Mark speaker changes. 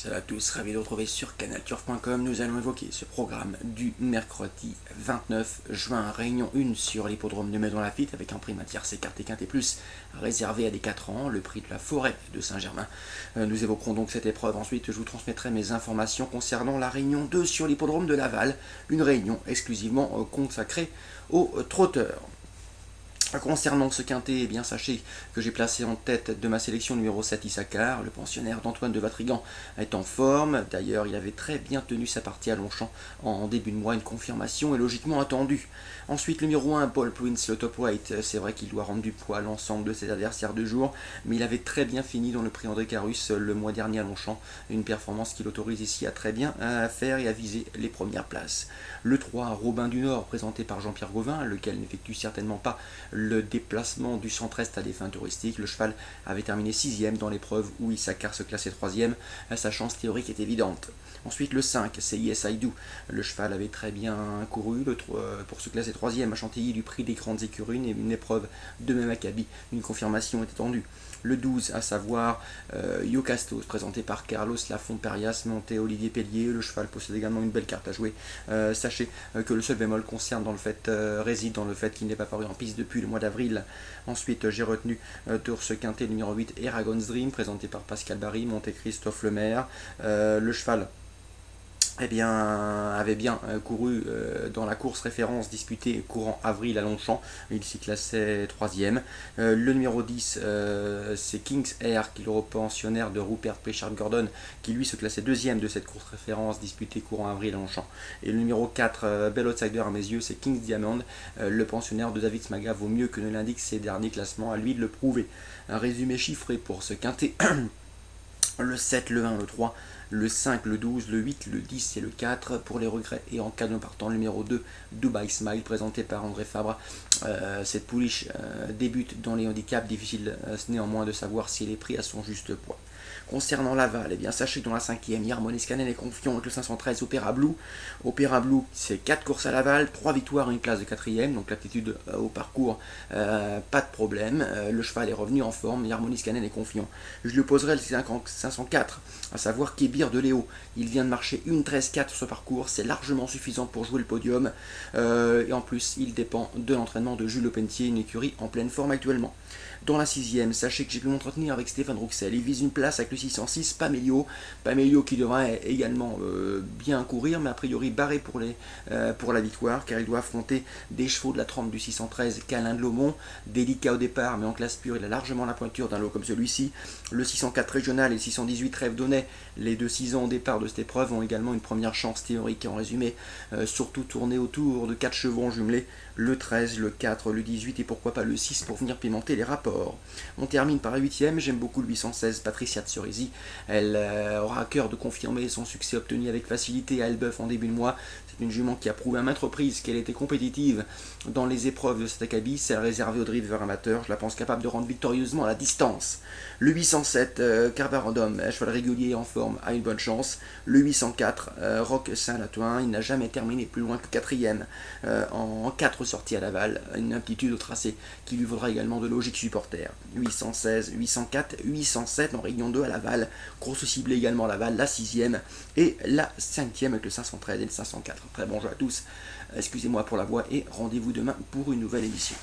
Speaker 1: Salut à tous, ravi de vous retrouver sur canalturf.com. Nous allons évoquer ce programme du mercredi 29 juin, réunion 1 sur l'hippodrome de Maisons-Laffitte avec un prix matière écarté quinté plus réservé à des 4 ans, le prix de la forêt de Saint-Germain. Nous évoquerons donc cette épreuve. Ensuite, je vous transmettrai mes informations concernant la réunion 2 sur l'hippodrome de Laval, une réunion exclusivement consacrée aux trotteurs. Concernant ce quintet, eh bien, sachez que j'ai placé en tête de ma sélection numéro 7 Issachar. Le pensionnaire d'Antoine de Vatrigan est en forme. D'ailleurs, il avait très bien tenu sa partie à Longchamp en début de mois. Une confirmation est logiquement attendue. Ensuite, le numéro 1, Paul Prince, le top weight. C'est vrai qu'il doit rendre du poids à l'ensemble de ses adversaires de jour, mais il avait très bien fini dans le prix André Carus le mois dernier à Longchamp. Une performance qui l'autorise ici à très bien faire et à viser les premières places. Le 3, Robin du Nord, présenté par Jean-Pierre Gauvin, lequel n'effectue certainement pas le déplacement du centre-est à des fins touristiques. Le cheval avait terminé 6ème dans l'épreuve où Issachar se classait 3ème. Sa chance théorique est évidente. Ensuite, le 5, c'est Yes I Do. Le cheval avait très bien couru pour se classer 3ème à Chantilly du prix des grandes écuries, une épreuve de même acabit. Une confirmation est attendue. Le 12, à savoir Yocastos, présenté par Carlos Lafont-Perias, monté Olivier Pellier. Le cheval possède également une belle carte à jouer. Sachez que le seul bémol réside dans le fait qu'il n'est pas paru en piste depuis le mois d'avril. Ensuite, j'ai retenu pour ce quintet numéro 8, Eragon's Dream, présenté par Pascal Barry, monté Christophe Lemaire. Le cheval avait bien couru dans la course référence disputée courant avril à Longchamp. Il s'y classait 3ème. Le numéro 10, c'est King's Air, qui est le pensionnaire de Rupert Pritchard Gordon, qui lui se classait 2ème de cette course référence disputée courant avril à Longchamp. Et le numéro 4, Bell Outsider à mes yeux, c'est King's Diamond, le pensionnaire de David Smaga. Vaut mieux que ne l'indiquent ses derniers classements, à lui de le prouver. Un résumé chiffré pour ce quintet. Le 7, le 1, le 3, le 5, le 12, le 8, le 10 et le 4 pour les regrets. Et en cas de partant, le numéro 2, Dubai Smile, présenté par André Fabre. Cette pouliche débute dans les handicaps, difficile néanmoins de savoir si elle est prise à son juste poids. Concernant Laval, eh bien, sachez que dans la 5ème, Yarmonis Canen est confiant avec le 513 Opéra Blue. Opéra Blue, c'est 4 courses à Laval, 3 victoires et une place de 4ème, donc l'aptitude au parcours, pas de problème. Le cheval est revenu en forme, Yarmonis Canen est confiant. Je lui opposerai le 504, à savoir Kébir de Léo. Il vient de marcher une 13-4 sur ce parcours, c'est largement suffisant pour jouer le podium. Et en plus, il dépend de l'entraînement de Jules Lepentier, une écurie en pleine forme actuellement. Dans la 6ème, sachez que j'ai pu m'entretenir avec Stéphane Rouxel. Il vise une place avec le 606, Pamelio. Pamelio qui devrait également bien courir, mais a priori barré pour la victoire, car il doit affronter des chevaux de la trempe du 613, Calin de Lomont. Délicat au départ, mais en classe pure, il a largement la pointure d'un lot comme celui-ci. Le 604 régional et le 618 Rêve Donnet, les deux 6 ans au départ de cette épreuve, ont également une première chance théorique. En résumé, surtout tourner autour de 4 chevaux en jumelé, le 13, le 4, le 18 et pourquoi pas le 6 pour venir pimenter les rapports. On termine par la 8ème, j'aime beaucoup le 816 Patricia de Cerisy. Elle aura à cœur de confirmer son succès obtenu avec facilité à Elbeuf en début de mois. C'est une jument qui a prouvé à maintes reprises qu'elle était compétitive dans les épreuves de cet acabit. C'est réservé aux drivers amateurs, je la pense capable de rendre victorieusement à la distance. Le 807 Carbarodom, cheval régulier en forme, a une bonne chance. Le 804 Roque Saint-Latoin, il n'a jamais terminé plus loin que 4ème en 4 sorties à Laval, une aptitude au tracé qui lui vaudra également de logique supporter. 816, 804, 807 en réunion 2 à Laval, course ciblée également à Laval, la 6ème et la 5ème avec le 513 et le 504. Très bon jeu à tous, excusez-moi pour la voix et rendez-vous demain pour une nouvelle émission.